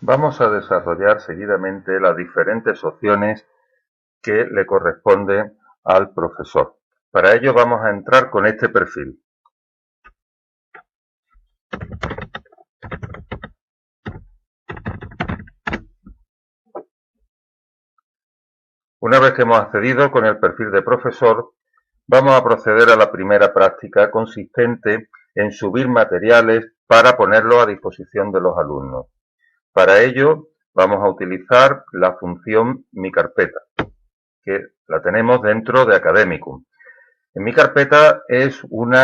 Vamos a desarrollar seguidamente las diferentes opciones que le corresponden al profesor. Para ello vamos a entrar con este perfil. Una vez que hemos accedido con el perfil de profesor, vamos a proceder a la primera práctica consistente en subir materiales para ponerlos a disposición de los alumnos. Para ello vamos a utilizar la función Mi Carpeta, que la tenemos dentro de Academicum. En Mi Carpeta es un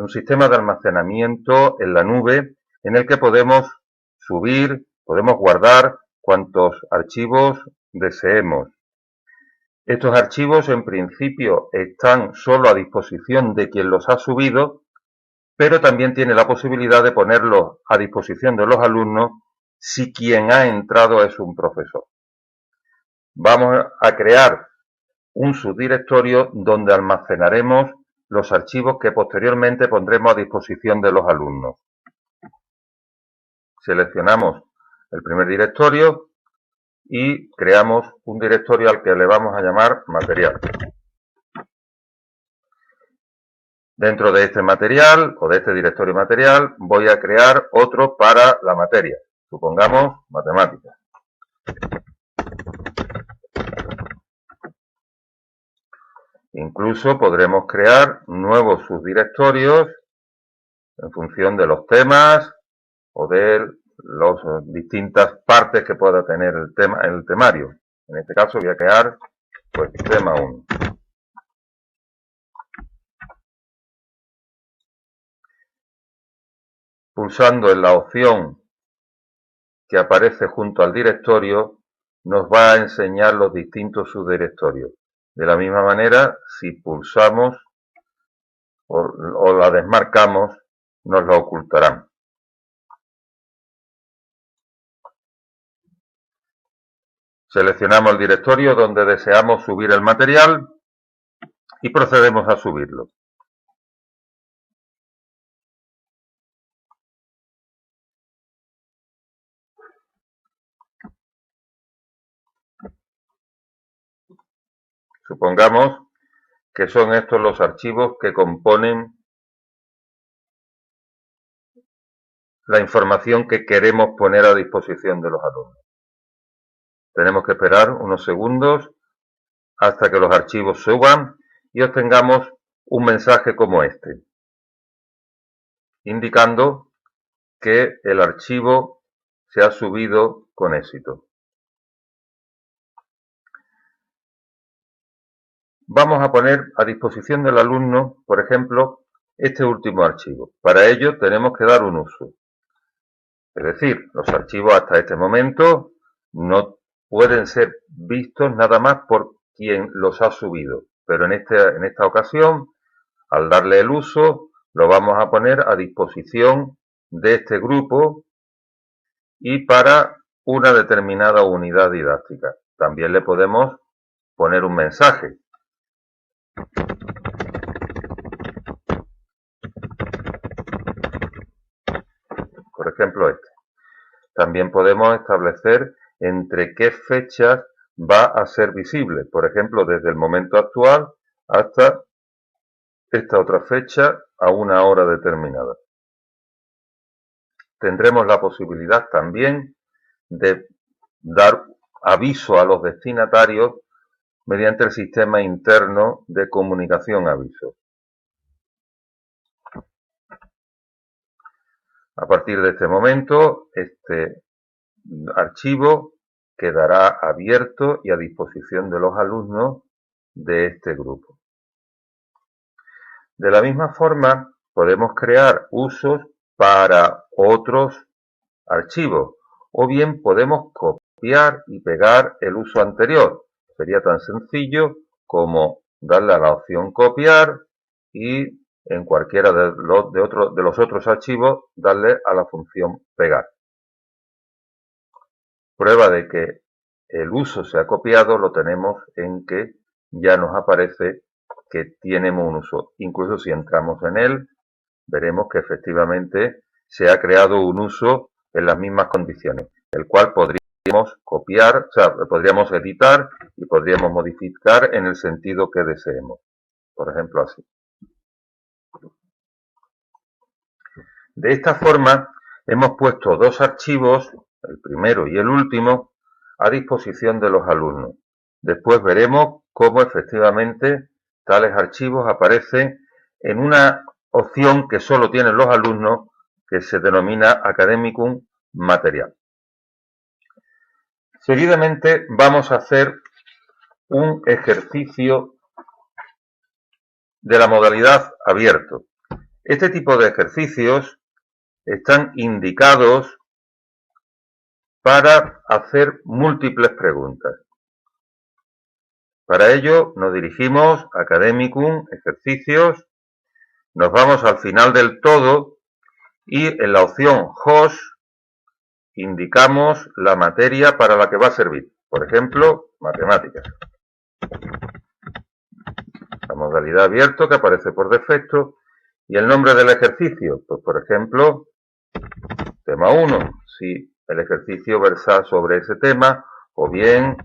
sistema de almacenamiento en la nube en el que podemos subir, podemos guardar cuantos archivos deseemos. Estos archivos en principio están solo a disposición de quien los ha subido, pero también tiene la posibilidad de ponerlos a disposición de los alumnos si quien ha entrado es un profesor. Vamos a crear un subdirectorio donde almacenaremos los archivos que posteriormente pondremos a disposición de los alumnos. Seleccionamos el primer directorio y creamos un directorio al que le vamos a llamar material. Dentro de este material o de este directorio material voy a crear otro para la materia, supongamos matemáticas. Incluso podremos crear nuevos subdirectorios en función de los temas o de las distintas partes que pueda tener el temario. En este caso voy a crear tema 1. Pulsando en la opción que aparece junto al directorio, nos va a enseñar los distintos subdirectorios. De la misma manera, si pulsamos o la desmarcamos, nos la ocultarán. Seleccionamos el directorio donde deseamos subir el material y procedemos a subirlo. Supongamos que son estos los archivos que componen la información que queremos poner a disposición de los alumnos. Tenemos que esperar unos segundos hasta que los archivos suban y obtengamos un mensaje como este, indicando que el archivo se ha subido con éxito. Vamos a poner a disposición del alumno, por ejemplo, este último archivo. Para ello tenemos que dar un uso. Es decir, los archivos hasta este momento no pueden ser vistos nada más por quien los ha subido. Pero en esta ocasión, al darle el uso, lo vamos a poner a disposición de este grupo y para una determinada unidad didáctica. También le podemos poner un mensaje. Por ejemplo, este. También podemos establecer entre qué fechas va a ser visible. Por ejemplo, desde el momento actual hasta esta otra fecha a una hora determinada. Tendremos la posibilidad también de dar aviso a los destinatarios mediante el sistema interno de comunicación aviso. A partir de este momento, este archivo quedará abierto y a disposición de los alumnos de este grupo. De la misma forma, podemos crear usos para otros archivos o bien podemos copiar y pegar el uso anterior. Sería tan sencillo como darle a la opción copiar y en cualquiera de los otros archivos darle a la función pegar. Prueba de que el uso se ha copiado lo tenemos en que ya nos aparece que tiene un uso. Incluso si entramos en él, veremos que efectivamente se ha creado un uso en las mismas condiciones, el cual podríamos copiar, o sea, podríamos editar y podríamos modificar en el sentido que deseemos. Por ejemplo, así. De esta forma, hemos puesto dos archivos, el primero y el último, a disposición de los alumnos. Después veremos cómo efectivamente tales archivos aparecen en una opción que solo tienen los alumnos, que se denomina Academicum Material. Seguidamente vamos a hacer un ejercicio de la modalidad abierto. Este tipo de ejercicios están indicados para hacer múltiples preguntas. Para ello nos dirigimos a Academicum, ejercicios, nos vamos al final del todo y en la opción HOST indicamos la materia para la que va a servir. Por ejemplo, matemáticas. La modalidad abierto que aparece por defecto y el nombre del ejercicio. Pues por ejemplo, tema 1, si el ejercicio versa sobre ese tema, o bien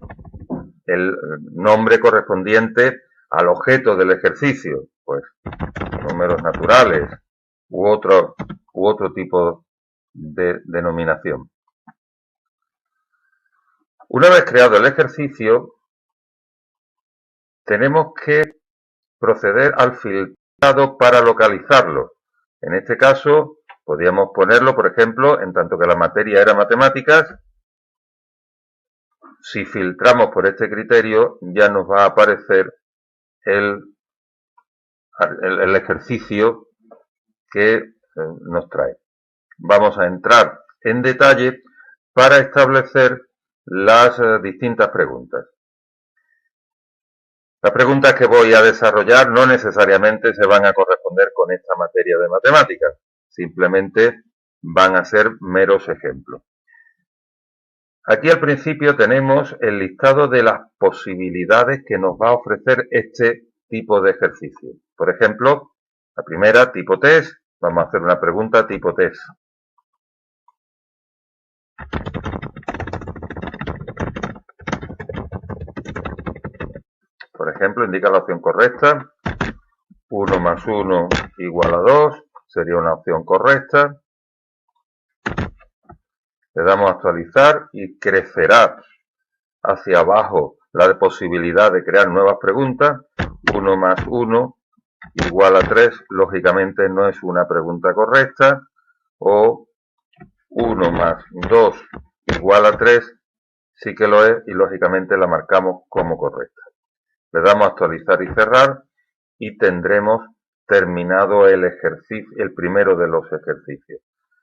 el nombre correspondiente al objeto del ejercicio, pues números naturales u otro tipo de denominación. Una vez creado el ejercicio, tenemos que proceder al filtrado para localizarlo. En este caso, podríamos ponerlo, por ejemplo, en tanto que la materia era matemáticas. Si filtramos por este criterio, ya nos va a aparecer el ejercicio que nos trae. Vamos a entrar en detalle para establecer las distintas preguntas. Las preguntas que voy a desarrollar no necesariamente se van a corresponder con esta materia de matemáticas, simplemente van a ser meros ejemplos. Aquí al principio tenemos el listado de las posibilidades que nos va a ofrecer este tipo de ejercicio. Por ejemplo, la primera, tipo test, vamos a hacer una pregunta tipo test. Por ejemplo, indica la opción correcta. 1 más 1 igual a 2, sería una opción correcta. Le damos a actualizar y crecerá hacia abajo la posibilidad de crear nuevas preguntas. 1 más 1 igual a 3, lógicamente no es una pregunta correcta. O 1 más 2 igual a 3, sí que lo es y lógicamente la marcamos como correcta. Le damos a actualizar y cerrar y tendremos terminado el ejercicio, el primero de los ejercicios.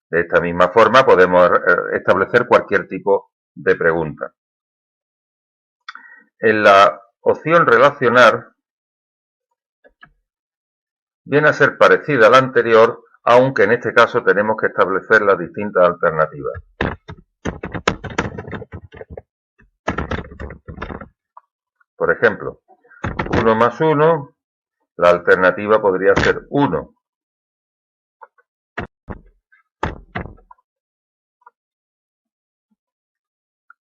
De esta misma forma podemos establecer cualquier tipo de pregunta. En la opción relacionar viene a ser parecida a la anterior, aunque en este caso tenemos que establecer las distintas alternativas. Por ejemplo, 1 más 1, la alternativa podría ser 1.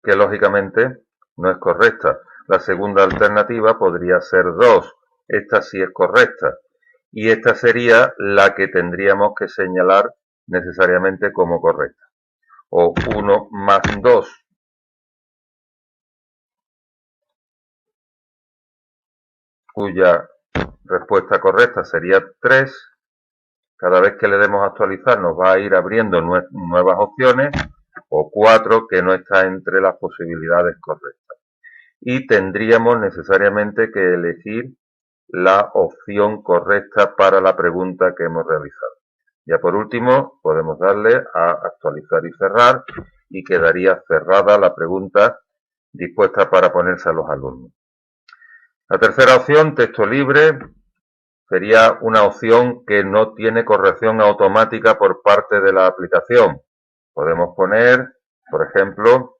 Que lógicamente no es correcta. La segunda alternativa podría ser 2. Esta sí es correcta. Y esta sería la que tendríamos que señalar necesariamente como correcta. O 1 más 2. Cuya respuesta correcta sería 3. Cada vez que le demos a actualizar nos va a ir abriendo nuevas opciones. O 4, que no está entre las posibilidades correctas. Y tendríamos necesariamente que elegir la opción correcta para la pregunta que hemos realizado. Ya por último, podemos darle a actualizar y cerrar y quedaría cerrada la pregunta dispuesta para ponerse a los alumnos. La tercera opción, texto libre, sería una opción que no tiene corrección automática por parte de la aplicación. Podemos poner, por ejemplo,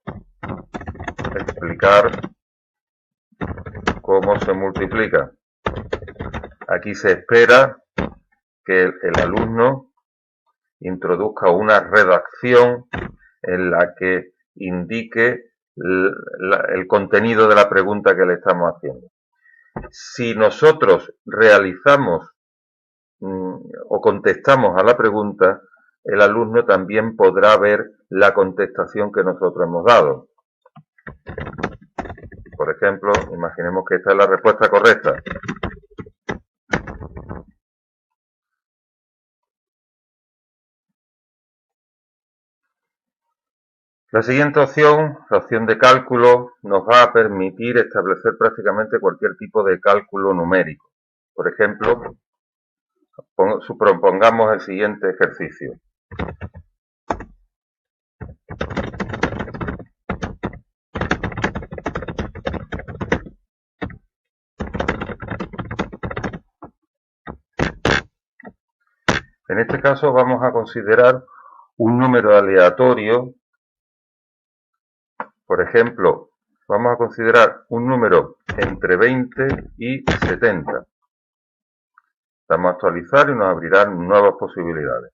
explicar cómo se multiplica. Aquí se espera que el alumno introduzca una redacción en la que indique el contenido de la pregunta que le estamos haciendo. Si nosotros realizamos o contestamos a la pregunta, el alumno también podrá ver la contestación que nosotros hemos dado. Por ejemplo, imaginemos que esta es la respuesta correcta. La siguiente opción, la opción de cálculo, nos va a permitir establecer prácticamente cualquier tipo de cálculo numérico. Por ejemplo, propongamos el siguiente ejercicio. En este caso vamos a considerar un número aleatorio. Por ejemplo, vamos a considerar un número entre 20 y 70. Damos a actualizar y nos abrirán nuevas posibilidades.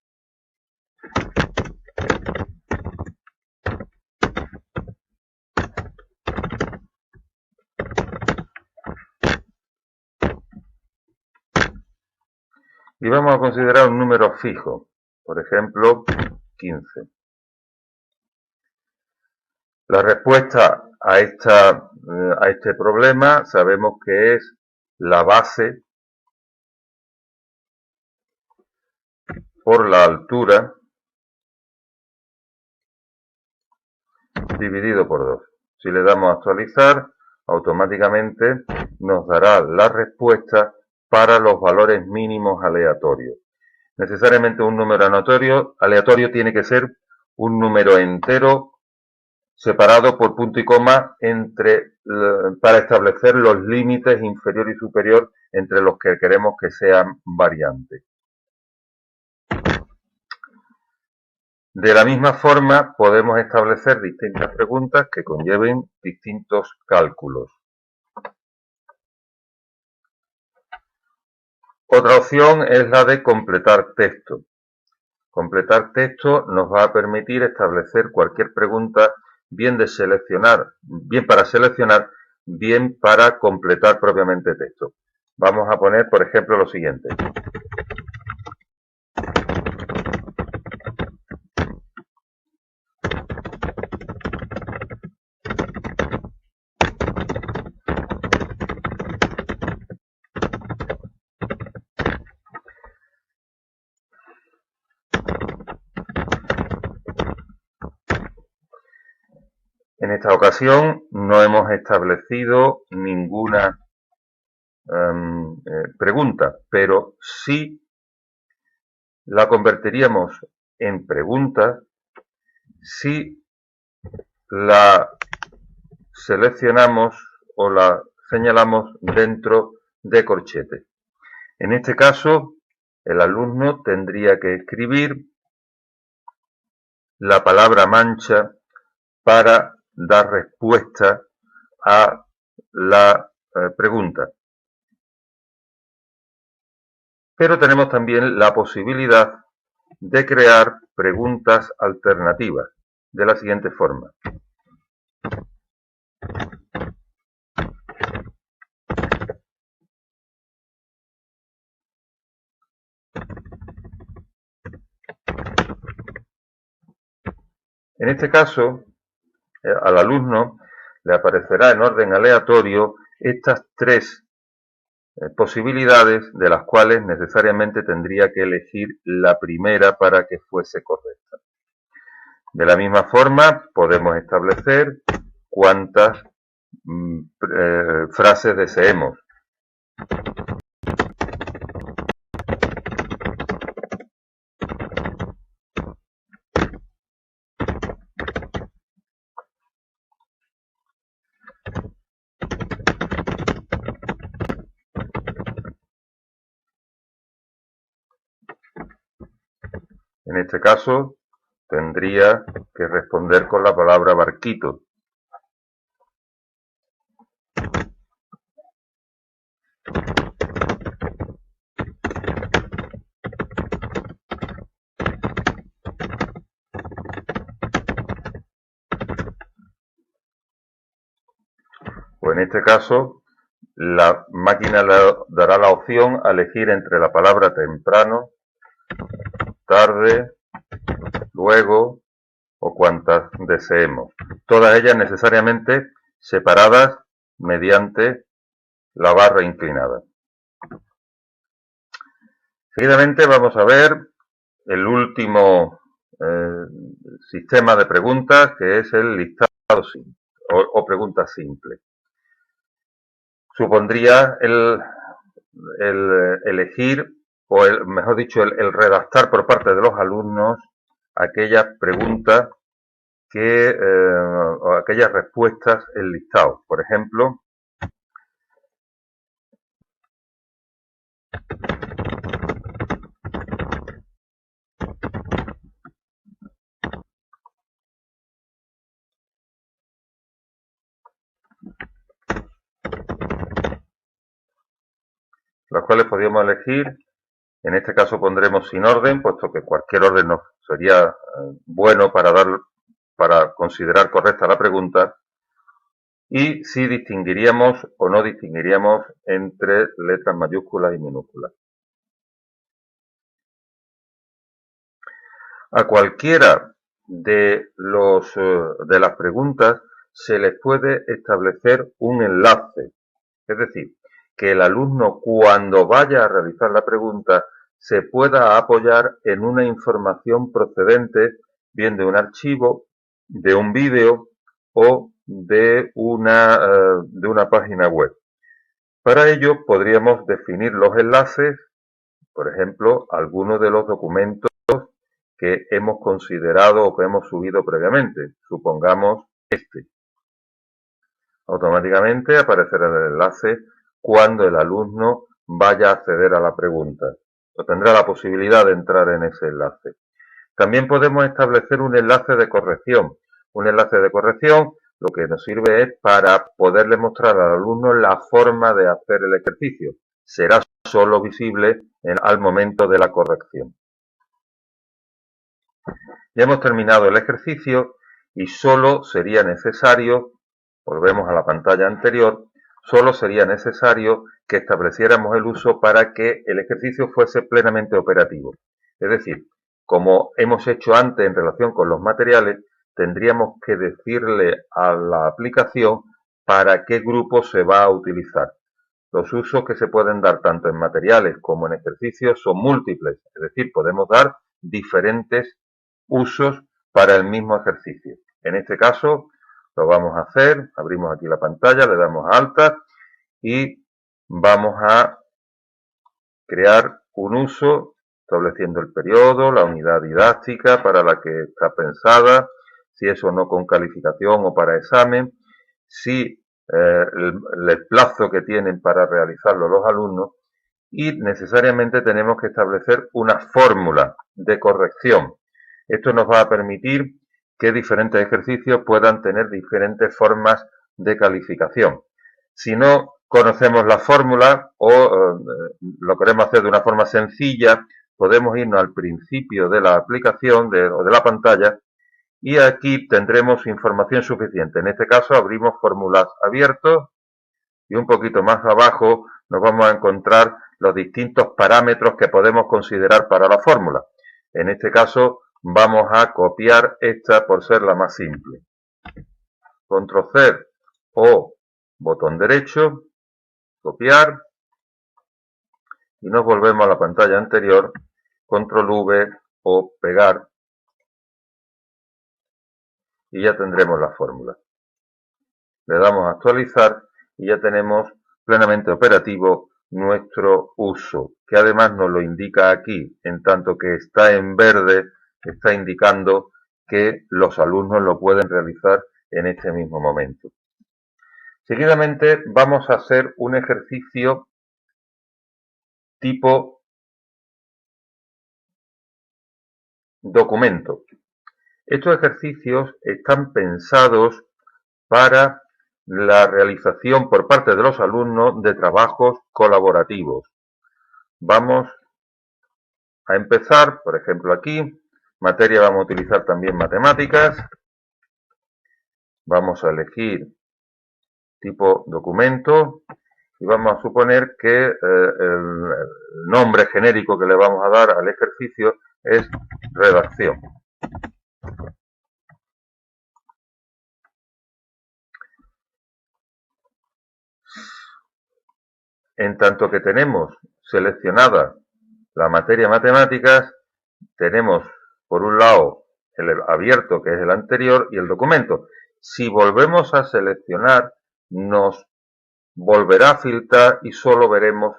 Y vamos a considerar un número fijo, por ejemplo, 15. La respuesta a este problema sabemos que es la base por la altura dividido por 2. Si le damos a actualizar, automáticamente nos dará la respuesta para los valores mínimos aleatorios. Necesariamente un número aleatorio tiene que ser un número entero separado por punto y coma para establecer los límites inferior y superior entre los que queremos que sean variantes. De la misma forma, podemos establecer distintas preguntas que conlleven distintos cálculos. Otra opción es la de completar texto. Completar texto nos va a permitir establecer cualquier pregunta, bien para seleccionar, bien para completar propiamente texto. Vamos a poner, por ejemplo, lo siguiente. En esta ocasión no hemos establecido ninguna pregunta, pero sí la convertiríamos en pregunta si la seleccionamos o la señalamos dentro de corchetes. En este caso, el alumno tendría que escribir la palabra mancha para dar respuesta a la pregunta. Pero tenemos también la posibilidad de crear preguntas alternativas de la siguiente forma. En este caso, al alumno le aparecerá en orden aleatorio estas tres posibilidades, de las cuales necesariamente tendría que elegir la primera para que fuese correcta. De la misma forma, podemos establecer cuántas frases deseemos. En este caso, tendría que responder con la palabra barquito. En este caso, la máquina le dará la opción a elegir entre la palabra temprano, tarde, luego o cuantas deseemos. Todas ellas necesariamente separadas mediante la barra inclinada. Seguidamente vamos a ver el último sistema de preguntas, que es el listado simple o pregunta simple. Supondría el elegir, o mejor dicho, el redactar por parte de los alumnos aquellas preguntas o aquellas respuestas en listado. Por ejemplo, las cuales podríamos elegir. En este caso pondremos sin orden, puesto que cualquier orden nos sería bueno para considerar correcta la pregunta. Y si distinguiríamos o no distinguiríamos entre letras mayúsculas y minúsculas. A cualquiera de las preguntas se les puede establecer un enlace. Es decir, que el alumno, cuando vaya a realizar la pregunta, se pueda apoyar en una información procedente bien de un archivo, de un vídeo o de una página web. Para ello podríamos definir los enlaces, por ejemplo, algunos de los documentos que hemos considerado o que hemos subido previamente. Supongamos este. Automáticamente aparecerá el enlace cuando el alumno vaya a acceder a la pregunta, o tendrá la posibilidad de entrar en ese enlace. También podemos establecer un enlace de corrección. Un enlace de corrección lo que nos sirve es para poderle mostrar al alumno la forma de hacer el ejercicio. Será solo visible al momento de la corrección. Ya hemos terminado el ejercicio y solo sería necesario, volvemos a la pantalla anterior, solo sería necesario que estableciéramos el uso para que el ejercicio fuese plenamente operativo. Es decir, como hemos hecho antes en relación con los materiales, tendríamos que decirle a la aplicación para qué grupo se va a utilizar. Los usos que se pueden dar tanto en materiales como en ejercicios son múltiples, es decir, podemos dar diferentes usos para el mismo ejercicio. En este caso lo vamos a hacer, abrimos aquí la pantalla, le damos a Alt y vamos a crear un uso estableciendo el periodo, la unidad didáctica para la que está pensada, si es o no con calificación o para examen, si el plazo que tienen para realizarlo los alumnos y necesariamente tenemos que establecer una fórmula de corrección. Esto nos va a permitir que diferentes ejercicios puedan tener diferentes formas de calificación. Si no conocemos la fórmula o lo queremos hacer de una forma sencilla, podemos irnos al principio de la aplicación o de la pantalla y aquí tendremos información suficiente. En este caso abrimos fórmulas abiertos y un poquito más abajo nos vamos a encontrar los distintos parámetros que podemos considerar para la fórmula. En este caso vamos a copiar esta por ser la más simple. Control C o botón derecho, copiar y nos volvemos a la pantalla anterior, Control V o pegar y ya tendremos la fórmula. Le damos a actualizar y ya tenemos plenamente operativo nuestro uso, que además nos lo indica aquí, en tanto que está en verde, está indicando que los alumnos lo pueden realizar en este mismo momento. Seguidamente vamos a hacer un ejercicio tipo documento. Estos ejercicios están pensados para la realización por parte de los alumnos de trabajos colaborativos. Vamos a empezar, por ejemplo aquí, materia vamos a utilizar también matemáticas. Vamos a elegir tipo documento, y vamos a suponer que el nombre genérico que le vamos a dar al ejercicio es redacción. En tanto que tenemos seleccionada la materia matemáticas, tenemos por un lado el abierto, que es el anterior, y el documento. Si volvemos a seleccionar, nos volverá a filtrar y solo veremos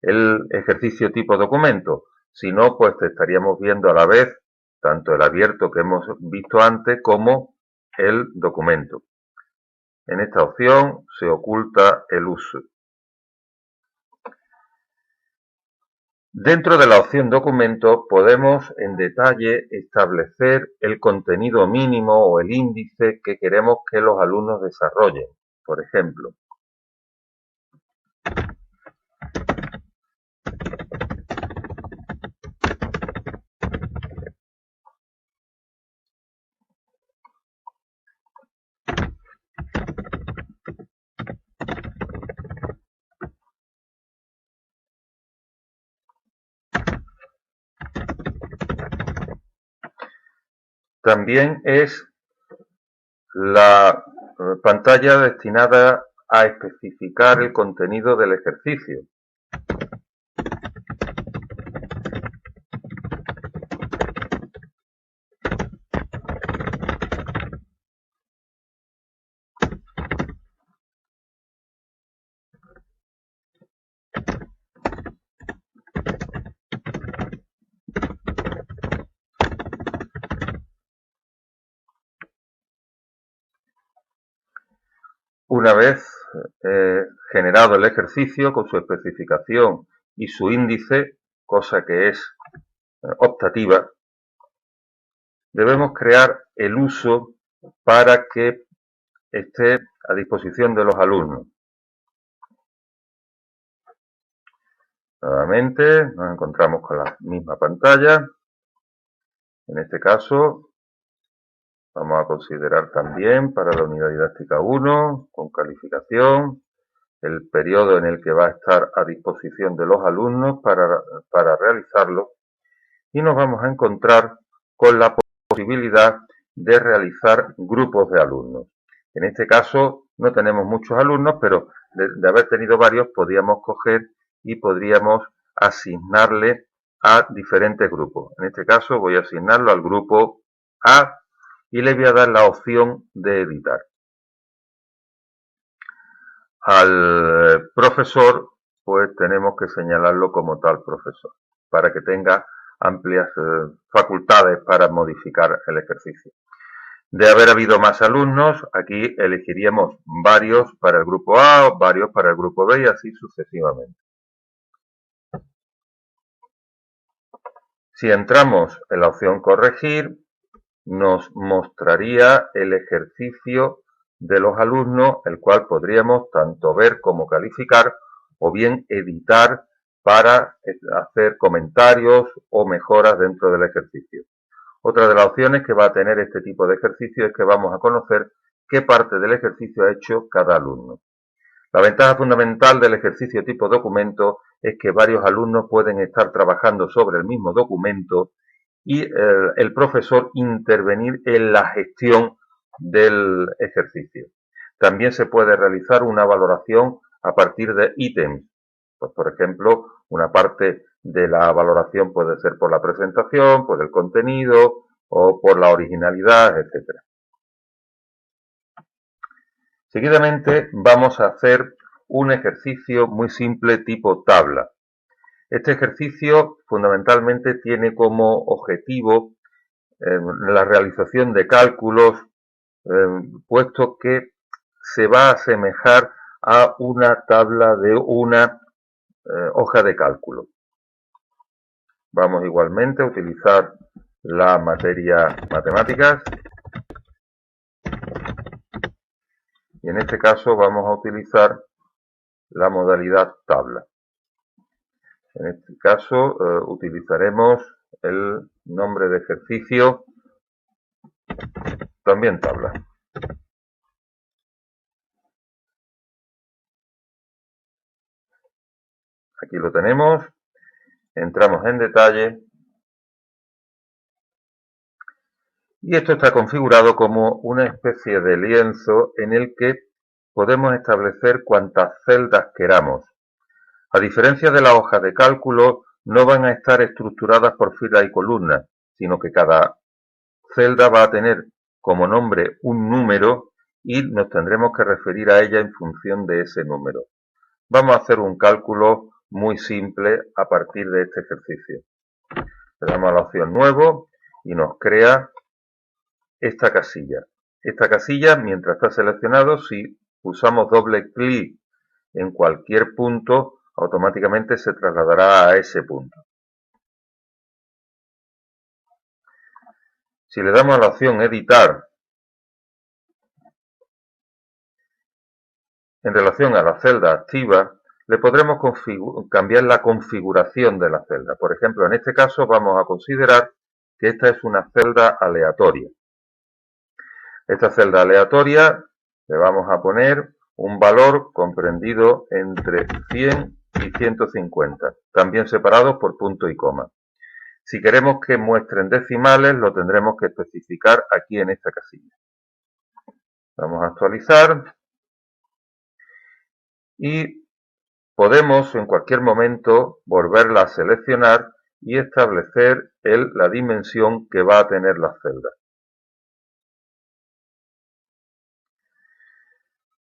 el ejercicio tipo documento. Si no, pues estaríamos viendo a la vez tanto el abierto que hemos visto antes como el documento. En esta opción se oculta el uso. Dentro de la opción documento podemos en detalle establecer el contenido mínimo o el índice que queremos que los alumnos desarrollen. Por ejemplo, también es la pantalla destinada a especificar el contenido del ejercicio. Una vez generado el ejercicio con su especificación y su índice, cosa que es optativa, debemos crear el uso para que esté a disposición de los alumnos. Nuevamente nos encontramos con la misma pantalla. En este caso vamos a considerar también para la unidad didáctica 1, con calificación, el periodo en el que va a estar a disposición de los alumnos para realizarlo, y nos vamos a encontrar con la posibilidad de realizar grupos de alumnos. En este caso no tenemos muchos alumnos, pero de haber tenido varios podríamos coger y podríamos asignarle a diferentes grupos. En este caso voy a asignarlo al grupo A y le voy a dar la opción de editar. Al profesor, pues tenemos que señalarlo como tal profesor, para que tenga amplias facultades para modificar el ejercicio. De haber habido más alumnos, aquí elegiríamos varios para el grupo A, varios para el grupo B y así sucesivamente. Si entramos en la opción corregir, nos mostraría el ejercicio de los alumnos, el cual podríamos tanto ver como calificar o bien editar para hacer comentarios o mejoras dentro del ejercicio. Otra de las opciones que va a tener este tipo de ejercicio es que vamos a conocer qué parte del ejercicio ha hecho cada alumno. La ventaja fundamental del ejercicio tipo documento es que varios alumnos pueden estar trabajando sobre el mismo documento y el profesor intervenir en la gestión del ejercicio. También se puede realizar una valoración a partir de ítems. Pues, por ejemplo, una parte de la valoración puede ser por la presentación, por el contenido o por la originalidad, etc. Seguidamente vamos a hacer un ejercicio muy simple tipo tabla. Este ejercicio fundamentalmente tiene como objetivo la realización de cálculos, puesto que se va a asemejar a una tabla de una hoja de cálculo. Vamos igualmente a utilizar la materia matemáticas y en este caso vamos a utilizar la modalidad tabla. En este caso utilizaremos el nombre de ejercicio, también tabla. Aquí lo tenemos. Entramos en detalle. Y esto está configurado como una especie de lienzo en el que podemos establecer cuantas celdas queramos. A diferencia de las hojas de cálculo, no van a estar estructuradas por filas y columnas, sino que cada celda va a tener como nombre un número y nos tendremos que referir a ella en función de ese número. Vamos a hacer un cálculo muy simple a partir de este ejercicio. Le damos a la opción Nuevo y nos crea esta casilla. Esta casilla, mientras está seleccionado, si pulsamos doble clic en cualquier punto, automáticamente se trasladará a ese punto. Si le damos a la opción Editar, en relación a la celda activa, le podremos cambiar la configuración de la celda. Por ejemplo, en este caso vamos a considerar que esta es una celda aleatoria. Esta celda aleatoria le vamos a poner un valor comprendido entre 100 y 150, también separados por punto y coma. Si queremos que muestren decimales, lo tendremos que especificar aquí en esta casilla. Vamos a actualizar y podemos en cualquier momento volverla a seleccionar y establecer la dimensión que va a tener la celda.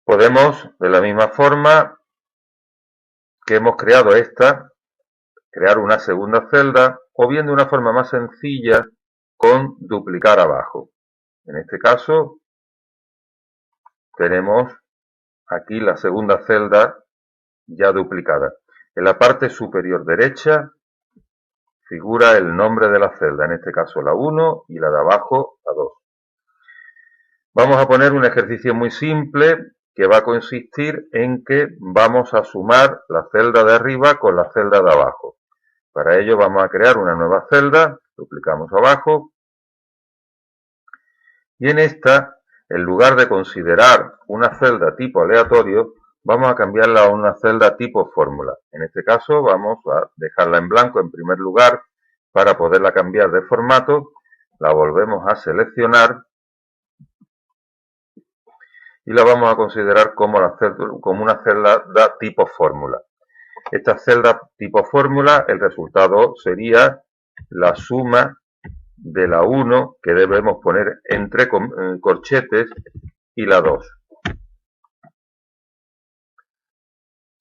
Podemos, de la misma forma que hemos creado esta, crear una segunda celda, o bien de una forma más sencilla con duplicar abajo. En este caso, tenemos aquí la segunda celda ya duplicada. En la parte superior derecha figura el nombre de la celda, en este caso la 1 y la de abajo la 2. Vamos a poner un ejercicio muy simple que va a consistir en que vamos a sumar la celda de arriba con la celda de abajo. Para ello vamos a crear una nueva celda, duplicamos abajo, y en esta, en lugar de considerar una celda tipo aleatorio, vamos a cambiarla a una celda tipo fórmula. En este caso vamos a dejarla en blanco en primer lugar para poderla cambiar de formato, la volvemos a seleccionar y la vamos a considerar como una celda tipo fórmula. Esta celda tipo fórmula, el resultado sería la suma de la 1 que debemos poner entre corchetes y la 2.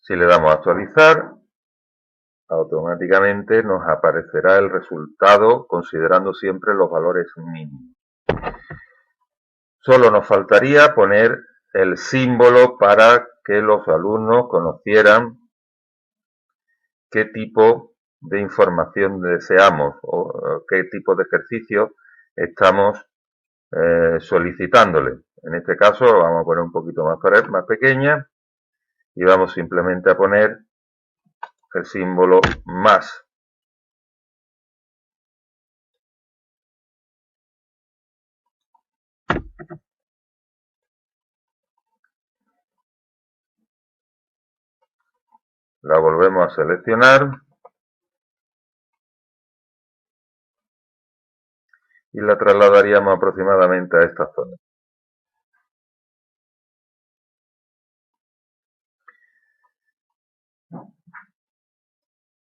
Si le damos a actualizar, automáticamente nos aparecerá el resultado considerando siempre los valores mínimos. Solo nos faltaría poner el símbolo para que los alumnos conocieran qué tipo de información deseamos o qué tipo de ejercicio estamos solicitándole. En este caso vamos a poner un poquito más pequeña y vamos simplemente a poner el símbolo más. La volvemos a seleccionar y la trasladaríamos aproximadamente a esta zona.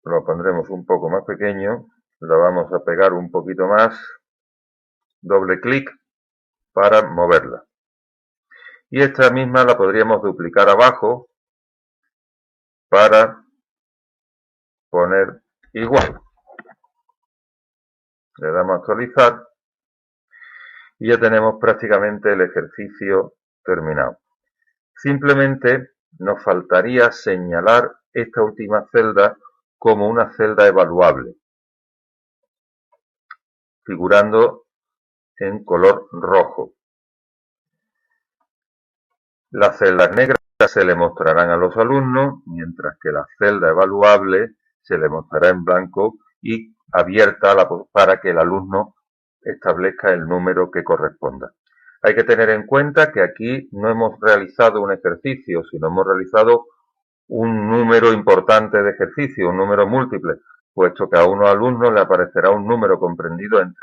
Lo pondremos un poco más pequeño, lo vamos a pegar un poquito más, doble clic para moverla. Y esta misma la podríamos duplicar abajo para poner igual. Le damos a actualizar y ya tenemos prácticamente el ejercicio terminado. Simplemente nos faltaría señalar esta última celda como una celda evaluable, figurando en color rojo. Las celdas negras se le mostrarán a los alumnos, mientras que la celda evaluable se le mostrará en blanco y abierta para que el alumno establezca el número que corresponda. Hay que tener en cuenta que aquí no hemos realizado un ejercicio, sino hemos realizado un número importante de ejercicios, un número múltiple, puesto que a unos alumnos le aparecerá un número comprendido entre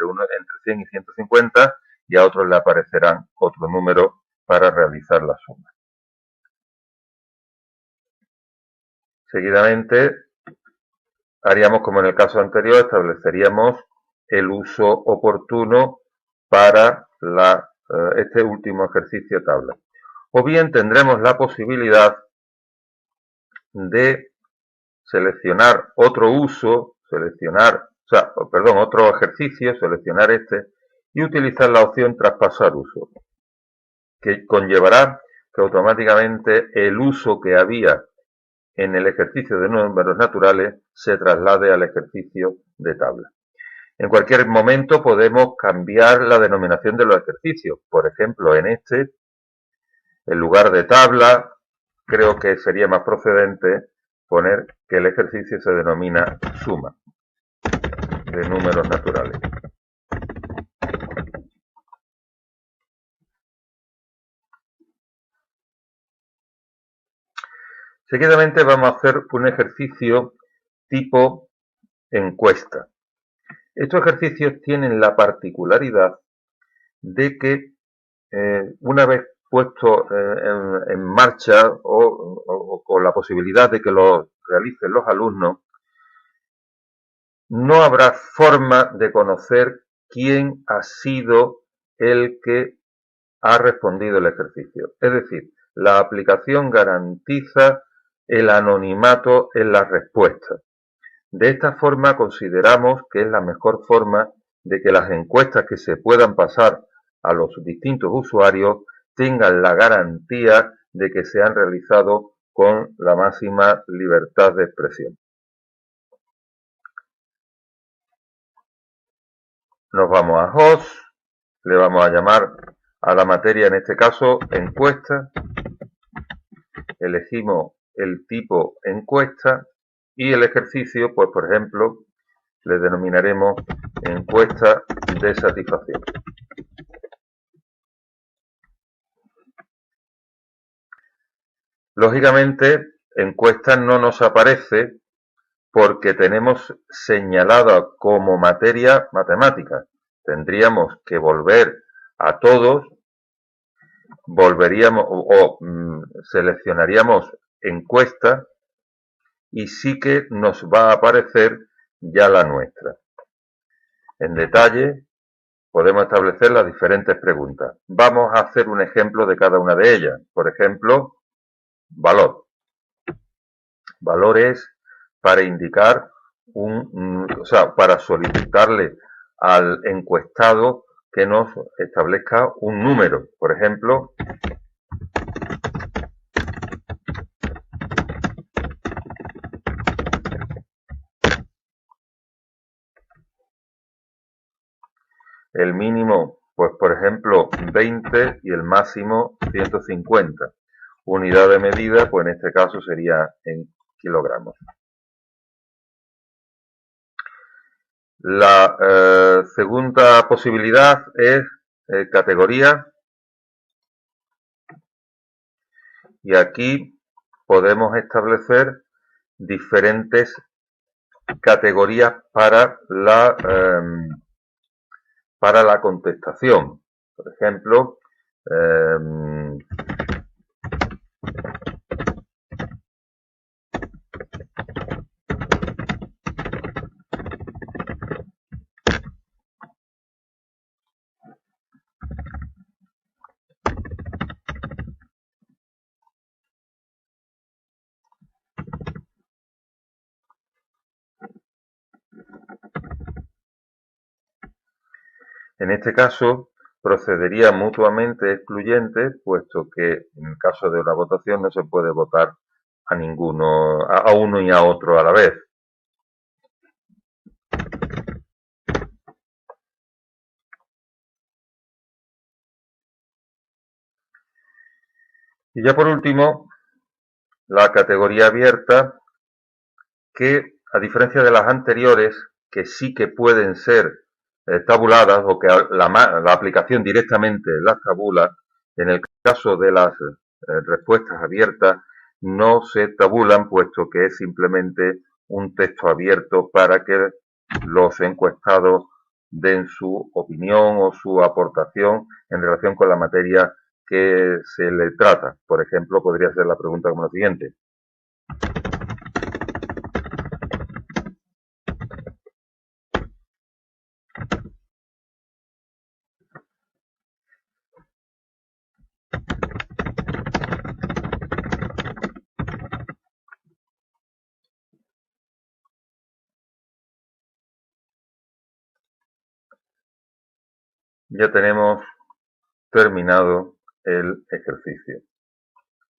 100 y 150 y a otros le aparecerán otro número para realizar la suma. Seguidamente, haríamos como en el caso anterior, estableceríamos el uso oportuno para este último ejercicio tabla. O bien tendremos la posibilidad de seleccionar otro uso, otro ejercicio, seleccionar este y utilizar la opción traspasar uso, que conllevará que automáticamente el uso que había en el ejercicio de números naturales se traslade al ejercicio de tabla. En cualquier momento podemos cambiar la denominación de los ejercicios. Por ejemplo, en este, en lugar de tabla, creo que sería más procedente poner que el ejercicio se denomina suma de números naturales. Seguidamente vamos a hacer un ejercicio tipo encuesta. Estos ejercicios tienen la particularidad de que una vez puesto en marcha o con la posibilidad de que lo realicen los alumnos, no habrá forma de conocer quién ha sido el que ha respondido el ejercicio. Es decir, la aplicación garantiza el anonimato en las respuestas. De esta forma consideramos que es la mejor forma de que las encuestas que se puedan pasar a los distintos usuarios tengan la garantía de que se han realizado con la máxima libertad de expresión. Nos vamos a host, le vamos a llamar a la materia, en este caso, encuesta, elegimos el tipo encuesta y el ejercicio, pues por ejemplo, le denominaremos encuesta de satisfacción. Lógicamente, encuesta no nos aparece porque tenemos señalada como materia matemática. Tendríamos que volver a todos, volveríamos seleccionaríamos encuesta y sí que nos va a aparecer ya la nuestra. En detalle podemos establecer las diferentes preguntas. Vamos a hacer un ejemplo de cada una de ellas. Por ejemplo, valor. Valor es para indicar para solicitarle al encuestado que nos establezca un número. Por ejemplo, el mínimo, pues por ejemplo, 20 y el máximo 150. Unidad de medida, pues en este caso sería en kilogramos. La segunda posibilidad es categoría. Y aquí podemos establecer diferentes categorías para la contestación. Por ejemplo, en este caso, procedería mutuamente excluyente, puesto que en el caso de una votación no se puede votar a ninguno, a uno y a otro a la vez. Y ya por último, la categoría abierta, que a diferencia de las anteriores, que sí que pueden ser tabuladas o que la aplicación directamente las tabula, en el caso de las respuestas abiertas no se tabulan, puesto que es simplemente un texto abierto para que los encuestados den su opinión o su aportación en relación con la materia que se le trata. Por ejemplo, podría ser la pregunta como la siguiente. Ya tenemos terminado el ejercicio,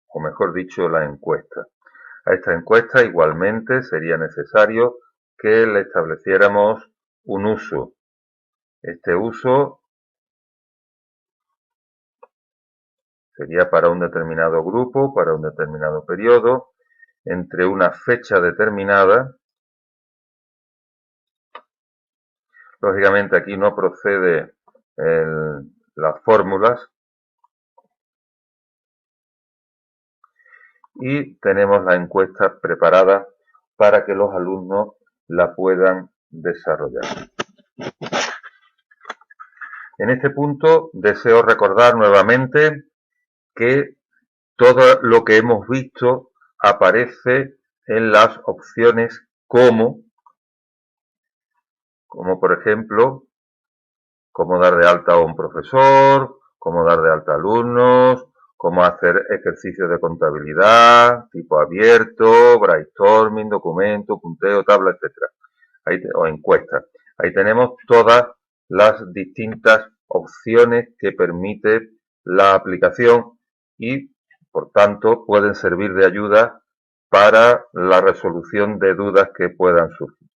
o mejor dicho, la encuesta. A esta encuesta igualmente sería necesario que le estableciéramos un uso. Este uso sería para un determinado grupo, para un determinado periodo, entre una fecha determinada. Lógicamente aquí no procede las fórmulas. Y tenemos la encuesta preparada para que los alumnos la puedan desarrollar. En este punto deseo recordar nuevamente que todo lo que hemos visto aparece en las opciones como por ejemplo, cómo dar de alta a un profesor, cómo dar de alta a alumnos, cómo hacer ejercicios de contabilidad, tipo abierto, brainstorming, documento, punteo, tabla, etc. O encuestas. Ahí tenemos todas las distintas opciones que permite la aplicación y, por tanto, pueden servir de ayuda para la resolución de dudas que puedan surgir.